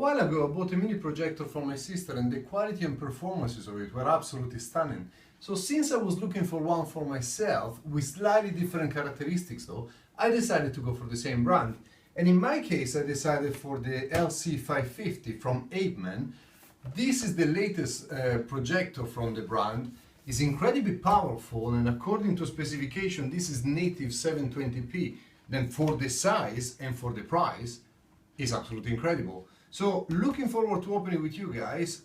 while ago I bought a mini projector for my sister and the quality and performances of it were absolutely stunning. So since I was looking for one for myself, with slightly different characteristics though, I decided to go for the same brand. And in my case I decided for the LC550 from Apeman. This is the latest projector from the brand. It's incredibly powerful, and according to specification this is native 720p. Then for the size and for the price, is absolutely incredible. So looking forward to opening with you guys.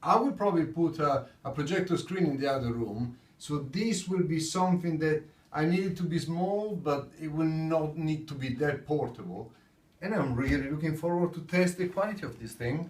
I will probably put a projector screen in the other room. So this will be something that I need it to be small, but it will not need to be that portable. And I'm really looking forward to test the quality of this thing.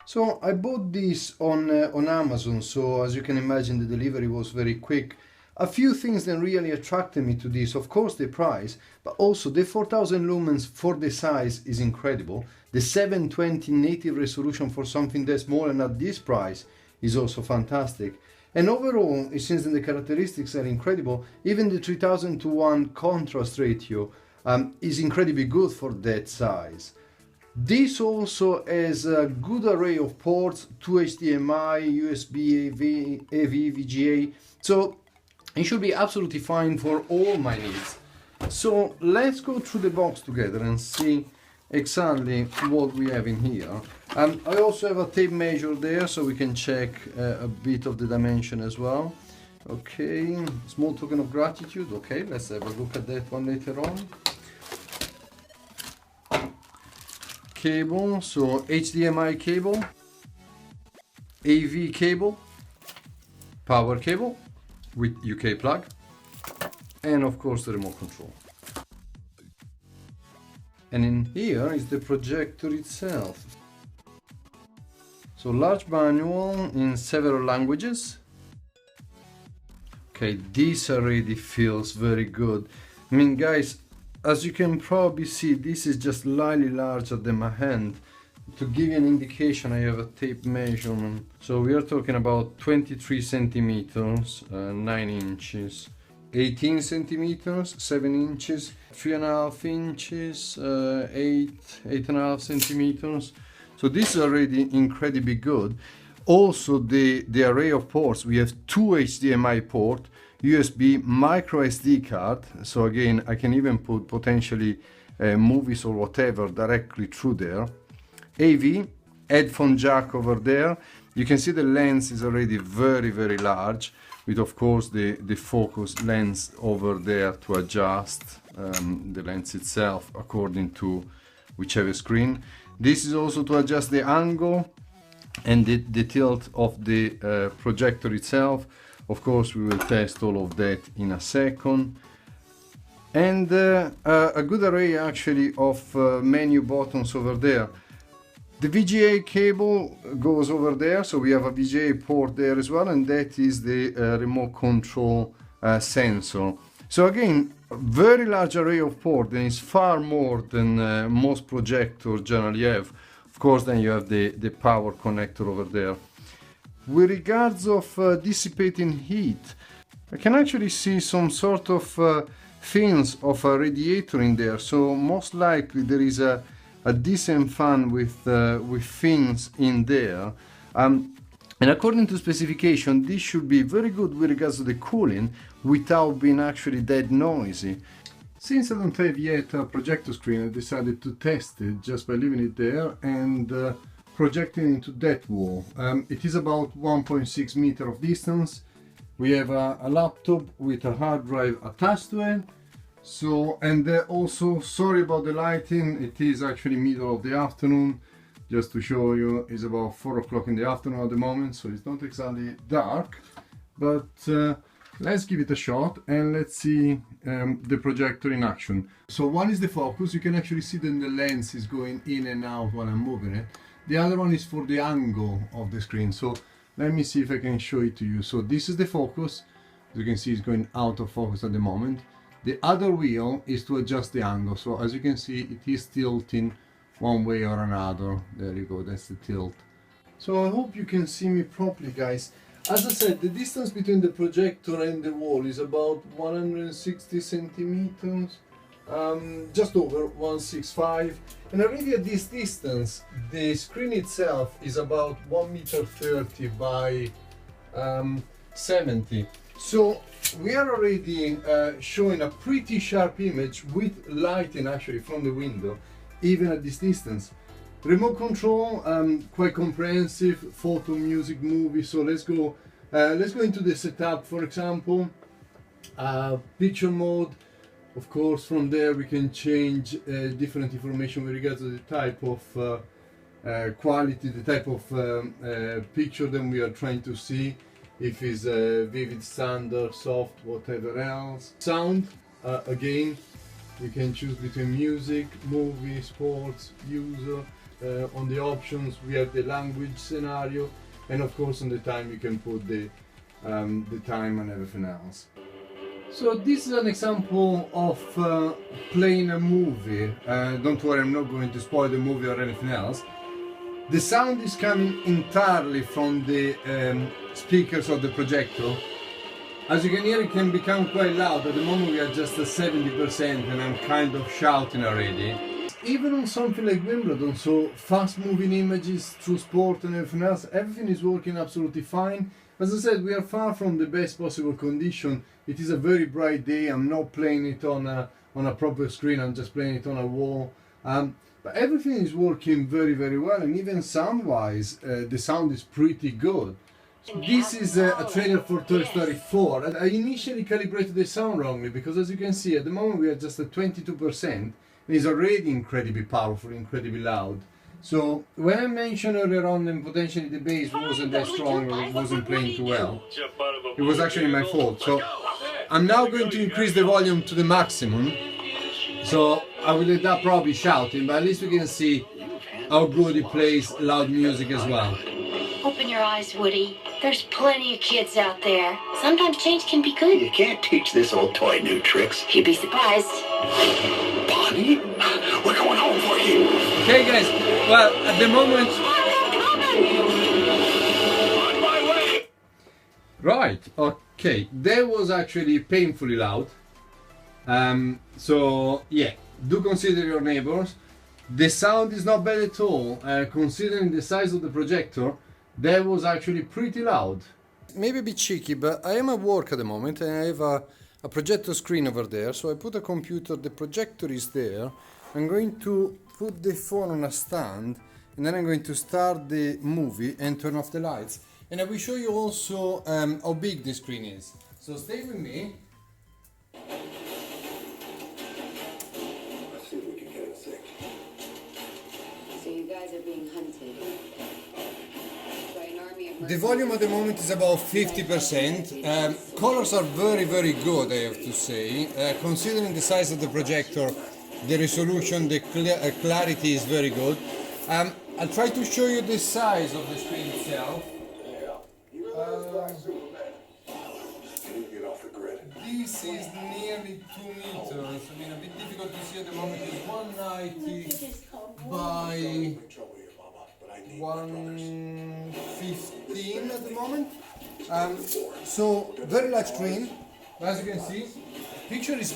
So I bought this on Amazon, so as you can imagine the delivery was very quick. A few things that really attracted me to this, of course the price, but also the 4000 lumens for the size is incredible. The 720 native resolution for something that small and at this price is also fantastic. And overall, since the characteristics are incredible, even the 3000:1 contrast ratio is incredibly good for that size. This also has a good array of ports, 2 HDMI, USB, AV, VGA, so it should be absolutely fine for all my needs. So let's go through the box together and see exactly what we have in here. I also have a tape measure there so we can check a bit of the dimension as well. Okay, small token of gratitude. Okay, let's have a look at that one later on. Cable, so HDMI cable, AV cable, power cable with UK plug, and of course the remote control. And in here is the projector itself. So large manual in several languages. Okay, this already feels very good. I mean guys, as you can probably see, this is just slightly larger than my hand. To give you an indication, I have a tape measurement. So we are talking about 23 centimeters, 9 inches, 18 centimeters, 7 inches, 3.5 inches, 8.5 centimeters. So this is already incredibly good. Also the array of ports, we have 2 HDMI port, USB, micro SD card. So again, I can even put potentially movies or whatever directly through there. AV, headphone jack over there. You can see the lens is already very, very large, with of course the focus lens over there to adjust the lens itself according to whichever screen. This is also to adjust the angle and the tilt of the projector itself. Of course, we will test all of that in a second. And a good array actually of menu buttons over there. The VGA cable goes over there, so we have a VGA port there as well, and that is the remote control sensor. So again, very large array of ports, and it's far more than most projectors generally have. Of course, then you have the power connector over there. With regards of dissipating heat, I can actually see some sort of fins of a radiator in there, so most likely there is a decent fan with fins in there. And according to specification, this should be very good with regards to the cooling without being actually that noisy. Since I don't have yet a projector screen, I decided to test it just by leaving it there and projecting into that wall. It is about 1.6 meters of distance. We have a laptop with a hard drive attached to it. So, and also, sorry about the lighting, it is actually middle of the afternoon. Just to show you, it's about 4 o'clock in the afternoon at the moment, so it's not exactly dark. But let's give it a shot and let's see the projector in action. So one is the focus. You can actually see that the lens is going in and out while I'm moving it. The other one is for the angle of the screen. So let me see if I can show it to you. So this is the focus. As you can see, it's going out of focus at the moment. The other wheel is to adjust the angle. So as you can see, it is tilting one way or another. There you go, that's the tilt. So I hope you can see me properly, guys. As I said, the distance between the projector and the wall is about 160 centimeters. just over 165, and already at this distance the screen itself is about 1.30 m by 70, so we are already showing a pretty sharp image with lighting actually from the window even at this distance. Remote control, quite comprehensive, photo, music, movie. So let's go into the setup, for example. Picture mode, of course. From there we can change different information with regards to the type of quality, the type of picture that we are trying to see, if it's vivid, standard, soft, whatever else. Sound, again, you can choose between music, movie, sports, user. On the options we have the language scenario, and of course on the time you can put the time and everything else. So this is an example of playing a movie. Don't worry, I'm not going to spoil the movie or anything else. The sound is coming entirely from the speakers of the projector. As you can hear, it can become quite loud. At the moment we are just at 70% and I'm kind of shouting already. Even on something like Wimbledon, so fast moving images through sport and everything else, everything is working absolutely fine. As I said, we are far from the best possible condition. It is a very bright day. I'm not playing it on a proper screen, I'm just playing it on a wall. But everything is working very, very well, and even sound wise, the sound is pretty good. This is a trailer for Toy Story 4. I initially calibrated the sound wrongly because, as you can see, at the moment we are just at 22%. It's already incredibly powerful, incredibly loud. So when I mentioned earlier on that potentially the bass wasn't that strong or it wasn't playing too well, it was actually my fault. So I'm now going to increase the volume to the maximum. So I will end up probably shouting, but at least we can see how good it plays loud music as well. Open your eyes, Woody. There's plenty of kids out there. Sometimes change can be good. You can't teach this old toy new tricks. You'd be surprised. Bonnie, we're going home for you. Okay guys, well at the moment... On my way! Right, okay, that was actually painfully loud. So yeah, do consider your neighbors. The sound is not bad at all, considering the size of the projector. That was actually pretty loud. Maybe a bit cheeky, but I am at work at the moment and I have a projector screen over there. So I put a computer, the projector is there. I'm going to put the phone on a stand and then I'm going to start the movie and turn off the lights. And I will show you also how big the screen is. So stay with me. Let's see if we can get it sick. So you guys are being hunted. The volume at the moment is about 50%. Colors are very, very good, I have to say. Considering the size of the projector, the resolution, the clarity is very good. I'll try to show you the size of the screen itself. This is nearly 2 meters. I mean, a bit difficult to see at the moment. It's 190 by 115 at the moment. So very large screen. As you can see, the picture is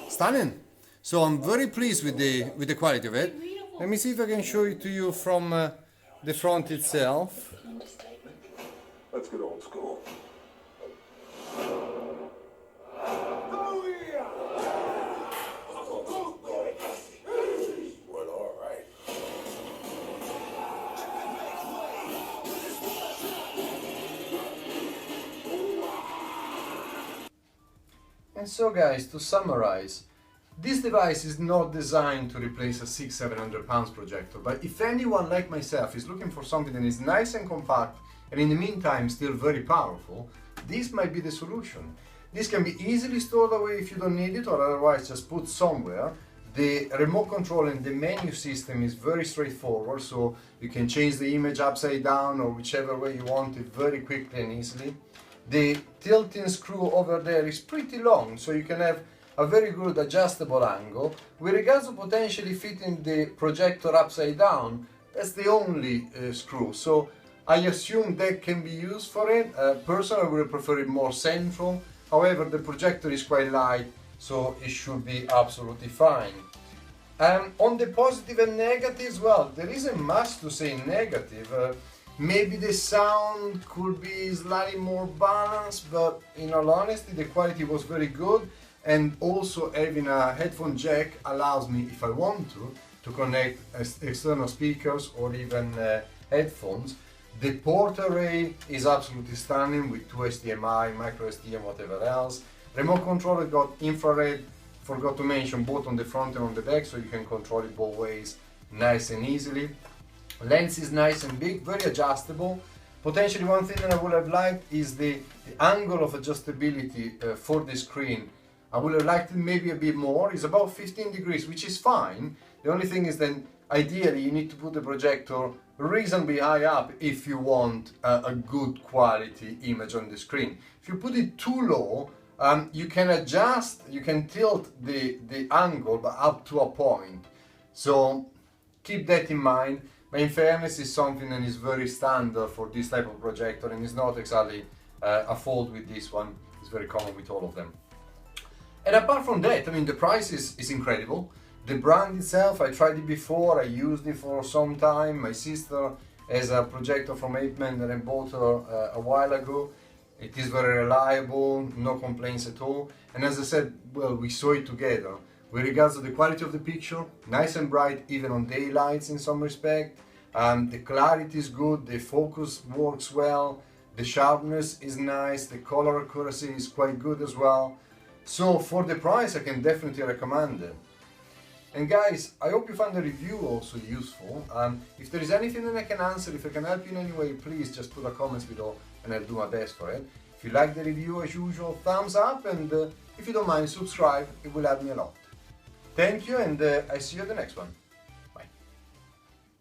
stunning. So I'm very pleased with the quality of it. Let me see if I can show it to you from the front itself. Let's get old school. Well, all right. And so guys, to summarize, this device is not designed to replace a 600-700 pounds projector, but if anyone like myself is looking for something that is nice and compact and in the meantime still very powerful, this might be the solution. This can be easily stored away if you don't need it, or otherwise just put somewhere. The remote control and the menu system is very straightforward, so you can change the image upside down or whichever way you want it very quickly and easily. The tilting screw over there is pretty long, so you can have a very good adjustable angle. With regards to potentially fitting the projector upside down, that's the only screw, so I assume that can be used for it. Personally, I would prefer it more central. However, the projector is quite light so it should be absolutely fine. On the positive and negatives, well, there isn't much to say negative. Maybe the sound could be slightly more balanced, but in all honesty the quality was very good, and also having a headphone jack allows me, if I want to connect external speakers or even headphones. The port array is absolutely stunning with 2 HDMI, micro SD and whatever else. Remote controller got infrared, forgot to mention, both on the front and on the back, so you can control it both ways nice and easily. Lens is nice and big, very adjustable. Potentially one thing that I would have liked is the angle of adjustability for the screen. I would have liked it maybe a bit more. It's about 15 degrees, which is fine. The only thing is then ideally you need to put the projector reasonably high up if you want a good quality image on the screen. If you put it too low, you can adjust, you can tilt the angle, but up to a point. So keep that in mind. But in fairness, it's something that is very standard for this type of projector, and it's not exactly a fault with this one. It's very common with all of them. And apart from that, I mean, the price is incredible. The brand itself, I tried it before, I used it for some time. My sister has a projector from Apeman that I bought her a while ago. It is very reliable, no complaints at all. And as I said, well, we saw it together. With regards to the quality of the picture, nice and bright even on daylights in some respect. The clarity is good, the focus works well, the sharpness is nice, the color accuracy is quite good as well. So for the price, I can definitely recommend it. And guys, I hope you found the review also useful. If there is anything that I can answer, if I can help you in any way, please just put a comment below and I'll do my best for it. If you like the review, as usual, thumbs up, and if you don't mind, subscribe, it will help me a lot. Thank you, and I see you at the next one.